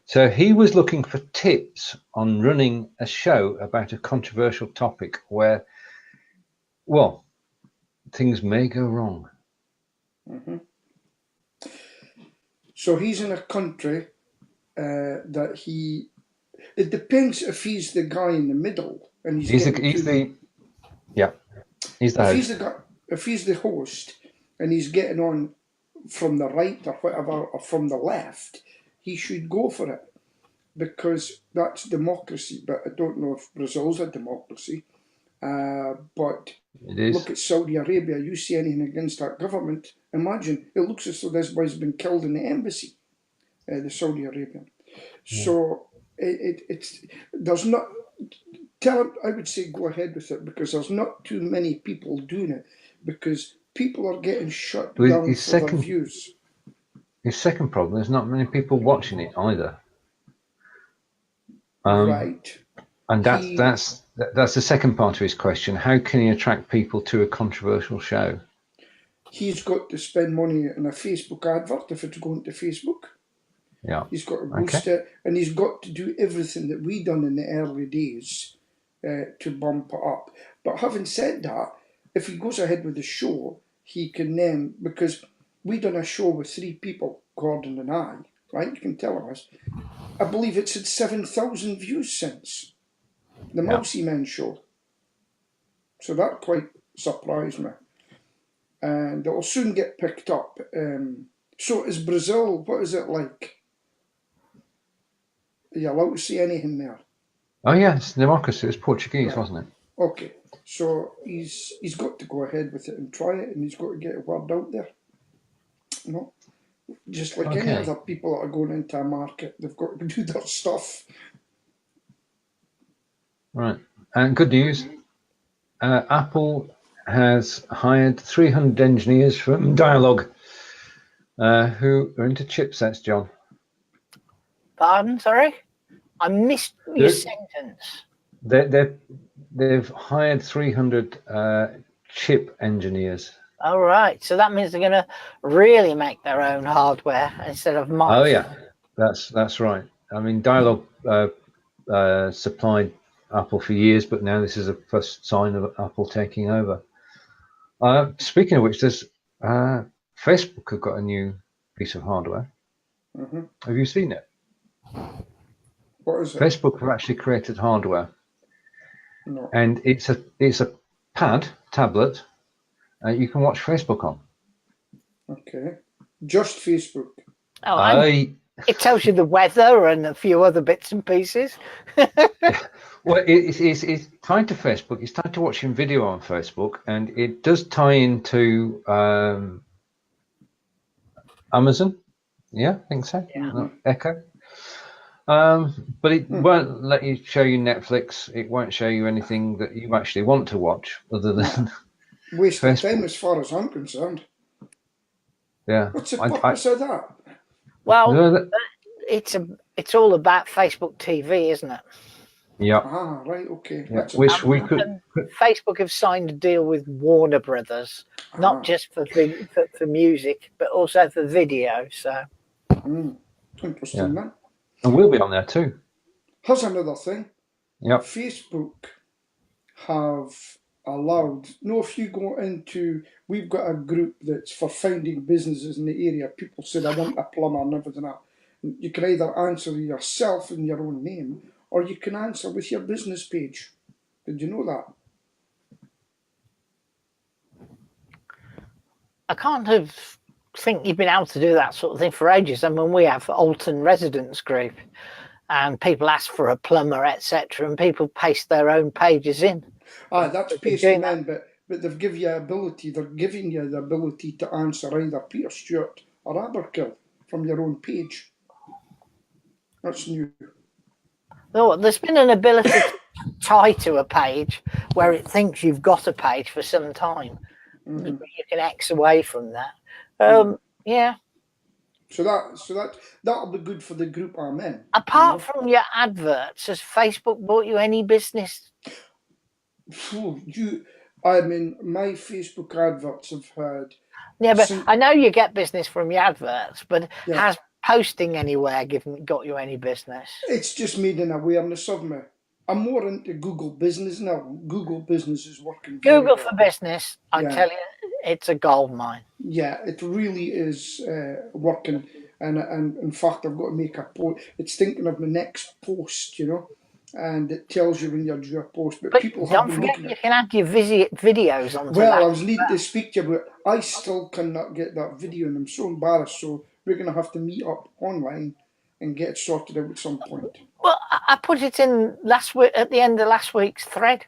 So he was looking for tips on running a show about a controversial topic where, well, things may go wrong. So he's in a country that it depends if he's the guy in the middle and he's the host. If he's the host and he's getting on from the right or whatever, or from the left, he should go for it, because that's democracy. But I don't know if Brazil's a democracy. But look at Saudi Arabia. You see anything against that government, imagine, it looks as though this boy's been killed in the embassy, the Saudi Arabian. So it's there's not, tell him, I would say go ahead with it, because there's not too many people doing it, because people are getting shut down for their views. His second problem, there's not many people watching it either. Right. And that's the second part of his question. How can he attract people to a controversial show? He's got to spend money on a Facebook advert if it's going to Facebook. Yeah. He's got to boost it, and he's got to do everything that we done in the early days to bump it up. But having said that, if he goes ahead with the show, he can then, because we done a show with 3 people, Gordon and I, right? You can tell us. I believe it's had 7,000 views since the Mousy Men show. So that quite surprised me. And it'll soon get picked up. So is Brazil, what is it like? Are you allowed to see anything there? Oh yeah, it's democracy. It was Portuguese, wasn't it? Okay, so he's got to go ahead with it and try it, and he's got to get a word out there. You know, just like any other people that are going into a market, they've got to do their stuff. Right, and good news. Apple has hired 300 engineers from Dialog who are into chipsets, John. Pardon, sorry? I missed your sentence. They've hired 300 chip engineers. All right, so that means they're going to really make their own hardware instead of mine. Oh yeah, that's right. I mean, Dialog supplied Apple for years, but now this is a first sign of Apple taking over. Speaking of which, there's Facebook have got a new piece of hardware. Have you seen it? What is it? Facebook have actually created hardware, and it's a tablet. You can watch Facebook on. Okay, just Facebook. Oh, it tells you the weather and a few other bits and pieces. Well, it's tied to Facebook. It's tied to watching video on Facebook, and it does tie into Amazon. Yeah, I think so. Yeah. Echo. But it won't let you show you Netflix. It won't show you anything that you actually want to watch, other than waste of time, as far as I'm concerned. Yeah. What's the purpose of that? Well, it's all about Facebook TV, isn't it? Yeah. Ah, right. Okay. Yeah. Which we could. Facebook have signed a deal with Warner Brothers, not just for music, but also for video. So. Interesting, man. And we'll be on there too. Here's another thing. Yeah. Facebook have allowed, if you go into, we've got a group that's for finding businesses in the area. People said, I want a plumber and everything else. You can either answer yourself in your own name, or you can answer with your business page. Did you know that? I can't think you've been able to do that sort of thing for ages. I mean, we have Alton Residents Group, and people ask for a plumber, etc., and people paste their own pages in. That's pasting in, but they've given you ability. They're giving you the ability to answer either Peter Stewart or Aberkill from your own page. That's new. No, there's been an ability to tie to a page where it thinks you've got a page for some time. You can X away from that. Yeah. So that'll be good for the group I'm in. Apart from your adverts, has Facebook bought you any business? My Facebook adverts have had Yeah, but So, I know you get business from your adverts, but yeah. has posting anywhere got you any business? It's just made an awareness of me. I'm more into Google Business now. Google Business is working very Google for well. Business, I Yeah, tell you, it's a gold mine. yeah, it really is working. And in fact, I've got to make a post. It's thinking of my next post, and it tells you when you're due a post. But But people have don't been forget, looking you at. can add your videos onto Well, that. I was needing to speak to you about. I still cannot get that video, and I'm so embarrassed. So we're going to have to meet up online and get it sorted out at some point. Well, I put it in last week at the end of last week's thread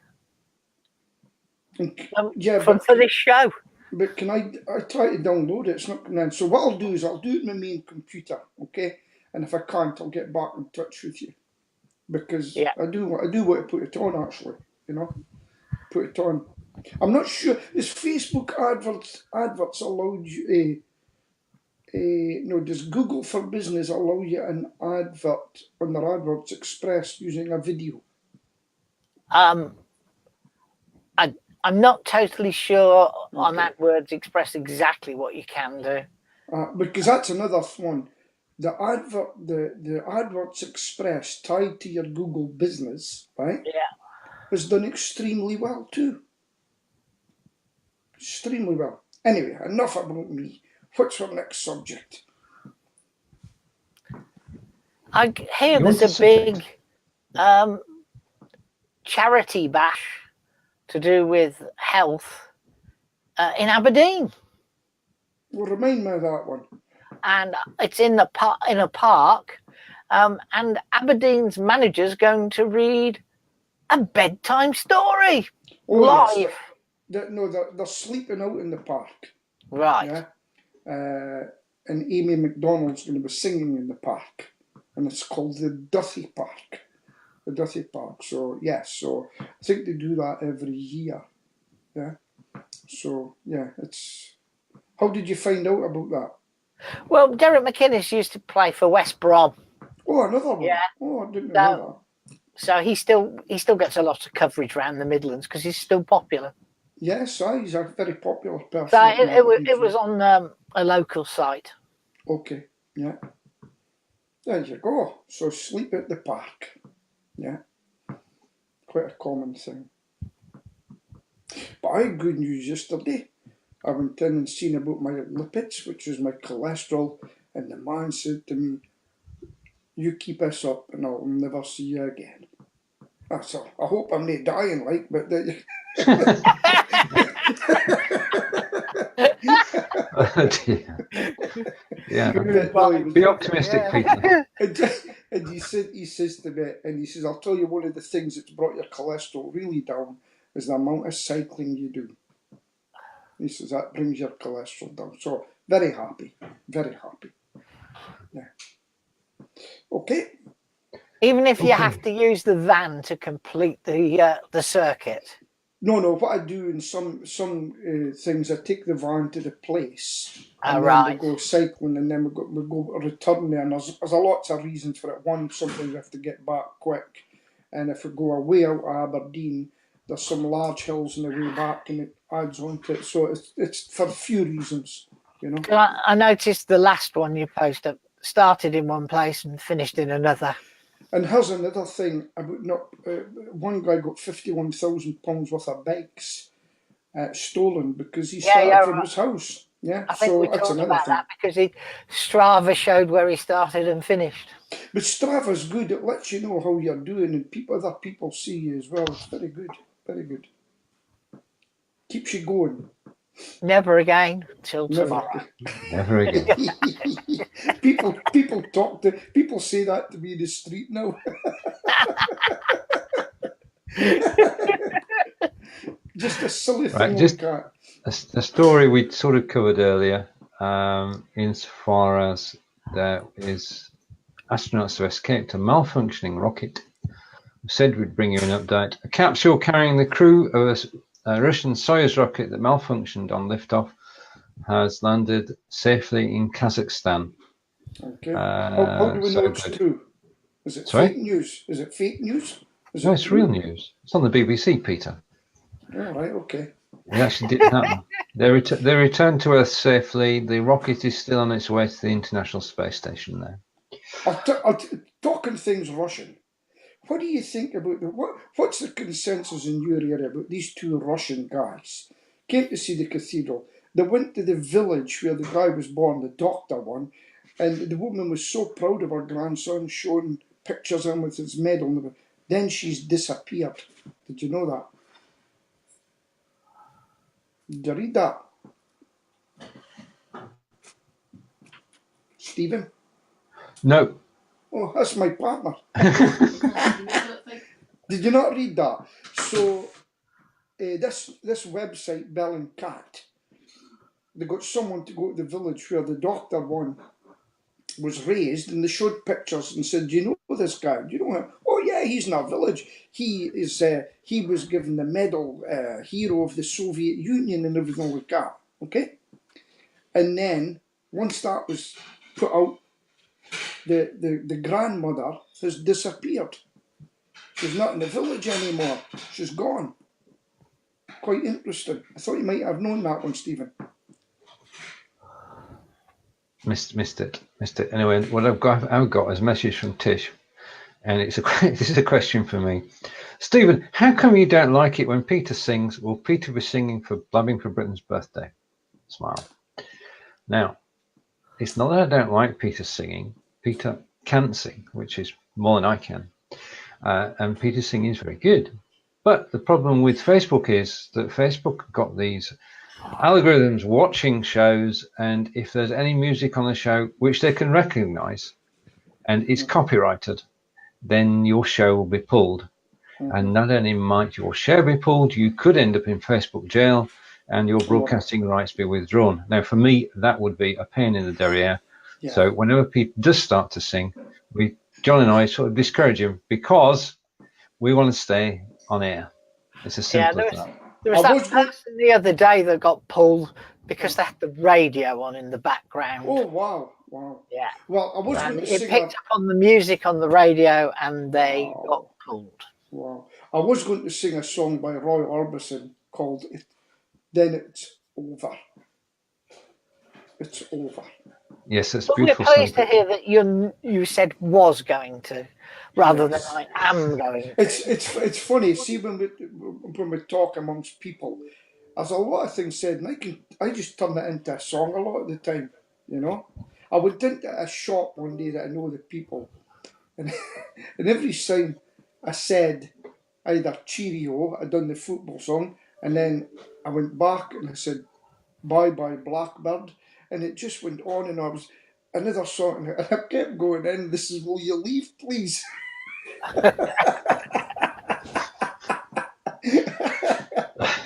Yeah, for this show. but can I try to download it? It's not coming in. So what I'll do is I'll do it on my main computer, okay? And if I can't, I'll get back in touch with you because Yeah. I do want to put it on actually. Put it on. I'm not sure. Is Facebook adverts allowed you? No, does Google for Business allow you an advert on their Adverts Express using a video? I'm not totally sure on AdWords Express exactly what you can do. Because that's another one. The Adverts Express tied to your Google Business, right? Yeah. Has done extremely well too. Extremely well. Anyway, enough about me. What's our next subject? I hear You want there's the a big subject? charity bash to do with health in Aberdeen, Well, remind me of that one. and it's in a park, and Aberdeen's manager's going to read a bedtime story live. Yes. They're sleeping out in the park. Right. Yeah. And Amy McDonald's going to be singing in the park, and it's called the Duthie Park. The Duthie Park. So yes, so I think they do that every year. Yeah. So yeah, it's. How did you find out about that? Well, Derek McInnes used to play for West Brom. Oh, another one. Yeah. Oh, I didn't know that. So he still gets a lot of coverage around the Midlands because he's still popular. Yes, he's a very popular person. So it was on a local site. Okay, yeah. There you go. So sleep at the park. Yeah. Quite a common thing. But I had good news yesterday. I went in and seen about my lipids, which was my cholesterol, and the man said to me, "You keep this up and I'll never see you again." So I hope I'm not dying but Yeah. no, Be optimistic, Peter. And he says to me, "I'll tell you one of the things that's brought your cholesterol really down is the amount of cycling you do." He says that brings your cholesterol down. So very happy, very happy. Yeah. Okay. Even if you have to use the van to complete the circuit. No. What I do in some things, I take the van to the place, and Right. then we go cycling, and then we go return there. And there's a lots of reasons for it. One, sometimes we have to get back quick, and if we go away out of Aberdeen, there's some large hills on the way back, and it adds on to it. So it's for a few reasons, I noticed the last one you posted started in one place and finished in another. And here's another thing about one guy got £51,000 worth of bikes stolen because he started from his house. Yeah, I think we that's talked another about thing. that because Strava showed where he started and finished. But Strava's good. It lets you know how you're doing, and other people see you as well. It's very good, very good. Keeps you going. Never again till tomorrow. Never again. People say that to me in the street now. Just a silly thing like that. A story we sort of covered earlier, insofar as there is astronauts who escaped a malfunctioning rocket. We said we'd bring you an update. A capsule carrying the crew of a Russian Soyuz rocket that malfunctioned on liftoff has landed safely in Kazakhstan. Okay. How do we know it's true? Is it fake news? Is it fake news? No, it's real news. It's on the BBC, Peter. All right, okay. We actually did that one. They returned to Earth safely. The rocket is still on its way to the International Space Station now. Talking things Russian. What do you think about what's the consensus in your area about these two Russian guys? Came to see the cathedral. They went to the village where the guy was born, the doctor one, and the woman was so proud of her grandson, showing pictures of him with his medal. Then she's disappeared. Did you know that? Did you read that? Stephen? No. Oh, that's my partner. Did you not read that? So this website, Bell and Cat, they got someone to go to the village where the doctor one was raised, and they showed pictures and said, "Do you know this guy? Do you know him? Oh yeah, he's in our village. He was given the medal, hero of the Soviet Union and everything like that." Okay, and then once that was put out, the grandmother has disappeared. She's not in the village anymore. She's gone. Quite interesting. I thought you might have known that one, Stephen. Missed it. Anyway, what I've got is a message from Tish, and this is a question for me. Stephen, how come you don't like it when Peter sings? Will Peter be singing for Blabbing for Britain's birthday? Smile. Now, it's not that I don't like Peter singing. Peter can sing, which is more than I can. And Peter's singing is very good. But the problem with Facebook is that Facebook got these algorithms watching shows, and if there's any music on the show which they can recognize and is copyrighted, then your show will be pulled. And not only might your show be pulled, you could end up in Facebook jail and your broadcasting rights be withdrawn. Now, for me, that would be a pain in the derriere. Yeah. So whenever Pete does start to sing, John and I sort of discourage him because we want to stay on air. It's as simple as that. There was that person the other day that got pulled because they had the radio on in the background. Oh, wow. Yeah. Well, I was going to sing. It picked up on the music on the radio and they got pulled. Wow. I was going to sing a song by Roy Orbison called Then It's Over. It's over. Yes, it's beautiful. We're pleased to hear that you said was going to, rather than I am going to. It's funny. See, when we talk amongst people, there's a lot of things said, and I just turn it into a song a lot of the time. You know, I went into a shop one day that I know the people, and every sign I said either cheerio, I'd done the football song, and then I went back and I said bye bye Blackbird. And it just went on, and I was another song, and I kept going in. This is, will you leave, please?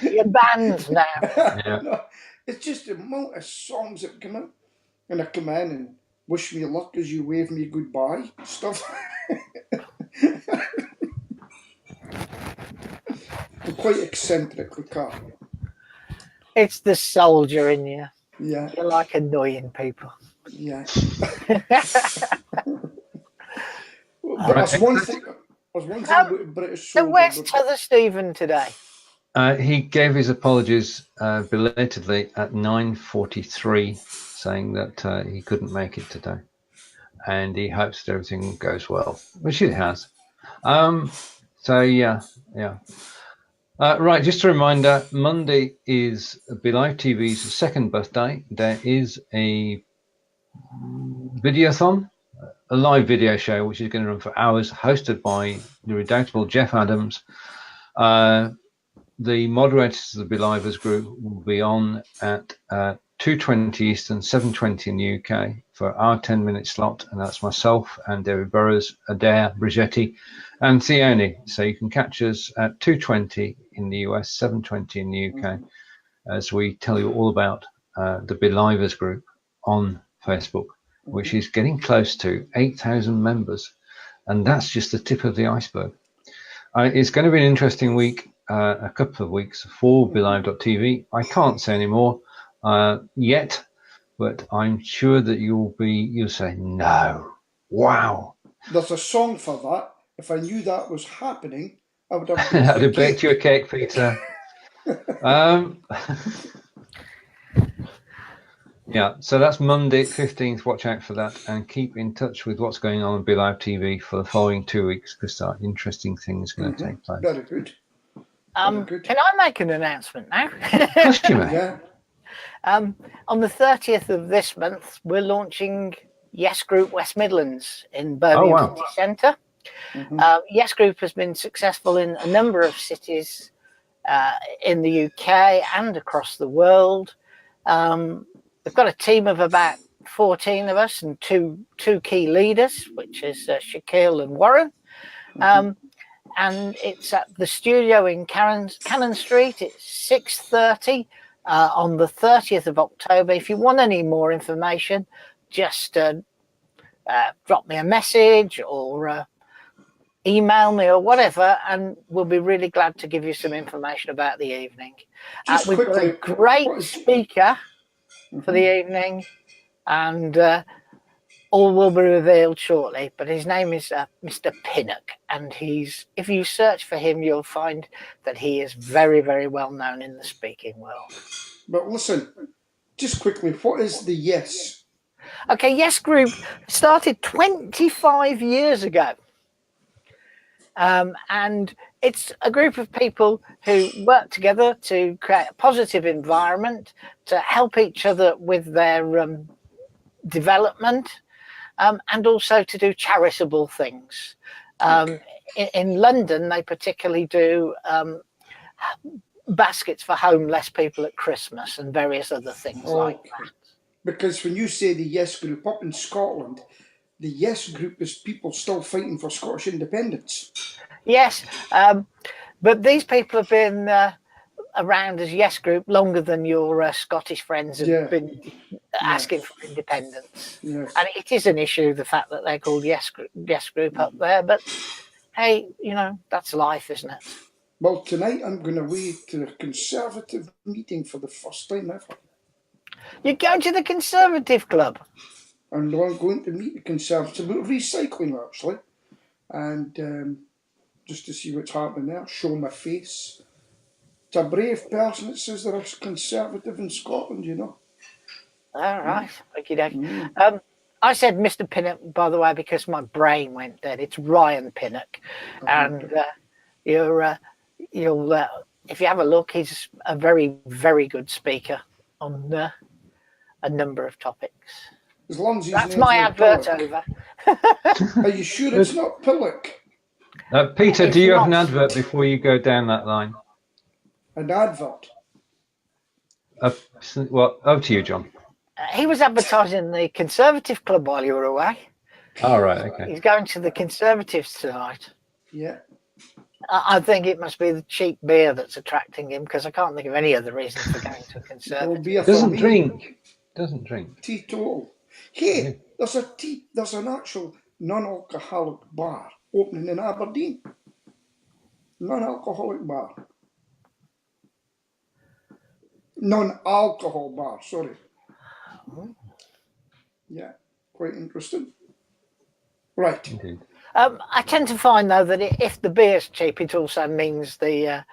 You're banned now. Yeah. No, it's just the amount of songs that come out, and I come in and wish me luck as you wave me goodbye, stuff. I'm quite eccentric with that. It's the soldier in you. Yeah. You like annoying people. Yeah. That's one thing. About British soldier. So where's T'other Stephen today? He gave his apologies belatedly at 9:43, saying that he couldn't make it today, and he hopes that everything goes well, which it has. So yeah. Right, just a reminder, Monday is BeLive TV's second birthday. There is a videothon, a live video show, which is going to run for hours, hosted by the redoubtable Jeff Adams. The moderators of the BeLivers group will be on at 2:20 Eastern, 7:20 in the UK for our 10-minute slot, and that's myself and David Burrows, Adair, Brigetti, and Theoni. So you can catch us at 2:20 in the US, 7:20 in the UK, as we tell you all about the BeLivers group on Facebook, which is getting close to 8,000 members, and that's just the tip of the iceberg. It's going to be an interesting week, a couple of weeks for BeLive.tv. I can't say any more yet, but I'm sure that you'll say, no, wow. There's a song for that. If I knew that was happening, I would have I'd have baked you a cake, Peter. Yeah, so that's Monday 15th. Watch out for that, and keep in touch with what's going on Be Live TV for the following 2 weeks, because interesting things are going to take place. Very good. Very good. Can I make an announcement now? Of course you may. Yeah. On the 30th of this month, we're launching Yes Group West Midlands in Birmingham wow. City Centre. Yes Group has been successful in a number of cities in the UK and across the world. We've got a team of about 14 of us and two key leaders, which is Shaquille and Warren. And it's at the studio in Cannon Street. It's 6:30 on the 30th of October. If you want any more information, just drop me a message or email me or whatever, and we'll be really glad to give you some information about the evening. We've got a great speaker for the evening, and all will be revealed shortly. But his name is Mr. Pinnock, and if you search for him, you'll find that he is very, very well known in the speaking world. But listen, just quickly, what is the Yes? Okay, Yes Group started 25 years ago. And it's a group of people who work together to create a positive environment, to help each other with their development, and also to do charitable things. In London, they particularly do baskets for homeless people at Christmas and various other things like that. Because when you say the Yes Group up in Scotland, the Yes Group is people still fighting for Scottish independence. Yes, but these people have been around as Yes Group longer than your Scottish friends have been asking for independence. Yes. And it is an issue, the fact that they're called Yes Group up there. But hey, that's life, isn't it? Well, tonight I'm going away to the Conservative meeting for the first time ever. You're going to the Conservative Club? And I'm going to meet the Conservatives about recycling, actually. And just to see what's happening there, show my face. It's a brave person that says they're a Conservative in Scotland, All right. Okay. I said Mr. Pinnock, by the way, because my brain went dead. It's Ryan Pinnock. And you'll if you have a look, he's a very, very good speaker on a number of topics. As long as that's my advert over. Are you sure it's not Pillock? Peter, do you have an advert before you go down that line? An advert? Well, over to you, John. He was advertising the Conservative Club while you were away. Oh, right, okay. He's going to the Conservatives tonight. Yeah. I think it must be the cheap beer that's attracting him, because I can't think of any other reason for going to a Conservative. Doesn't drink. Teetotal. Hey, there's an actual non-alcoholic bar opening in Aberdeen. Non-alcoholic bar. Non-alcohol bar, sorry. Yeah, quite interesting. Right. Indeed. I tend to find, though, that if the beer's cheap, it also means the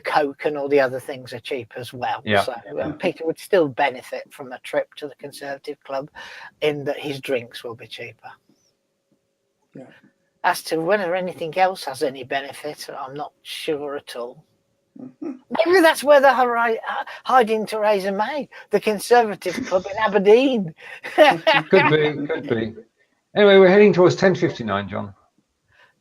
Coke and all the other things are cheap as well. Yeah. So Peter would still benefit from a trip to the Conservative Club in that his drinks will be cheaper. Yeah. As to whether anything else has any benefit, I'm not sure at all. Maybe that's where they're hiding Theresa May, the Conservative Club in Aberdeen. Could be. Anyway, we're heading towards 10:59, John.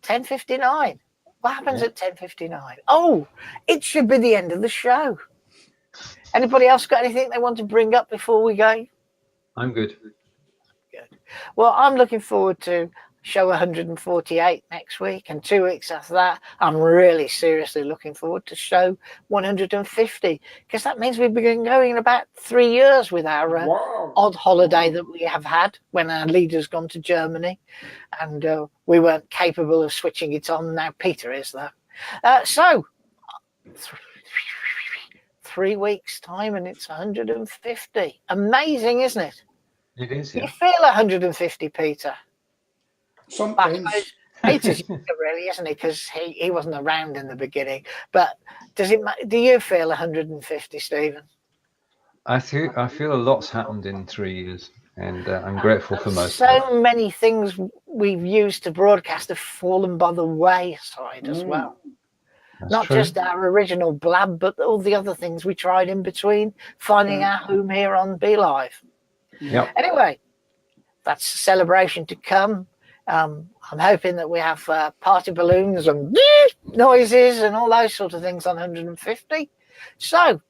10:59. What happens at 10:59? Oh, it should be the end of the show. Anybody else got anything they want to bring up before we go? I'm good. Good. Well, I'm looking forward to show 148 next week, and 2 weeks after that, I'm really seriously looking forward to show 150, because that means we've been going about 3 years with our odd holiday that we have had when our leader's gone to Germany, and we weren't capable of switching it on. Now Peter is, though. So 3 weeks time and it's 150. Amazing, isn't it? It is, yeah. You feel 150, Peter? Sometimes. Peter's younger, really, isn't he? Because he wasn't around in the beginning. But do you feel 150, Stephen? I feel a lot's happened in 3 years, and I'm grateful for most of it. So many things we've used to broadcast have fallen by the wayside as well. That's Not true. just our original blab, but all the other things we tried in between, finding our home here on Be Live. Yep. Anyway, that's a celebration to come. I'm hoping that we have party balloons and noises and all those sort of things on 150. So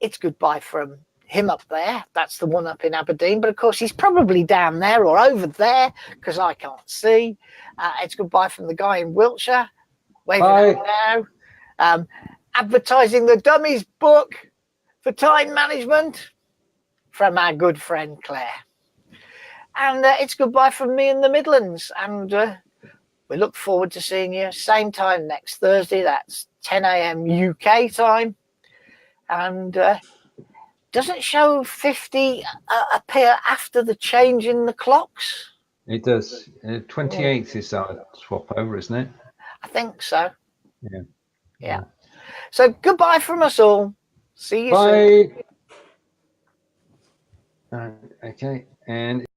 it's goodbye from him up there. That's the one up in Aberdeen. But of course, he's probably down there or over there because I can't see. It's goodbye from the guy in Wiltshire. Waving out now. Advertising the Dummies book for time management from our good friend Claire. And it's goodbye from me in the Midlands. And we look forward to seeing you same time next Thursday. That's 10 a.m. UK time. And doesn't show 50 appear after the change in the clocks? It does. 28th is our swap over, isn't it? I think so. Yeah. So goodbye from us all. See you soon. Bye. Okay. And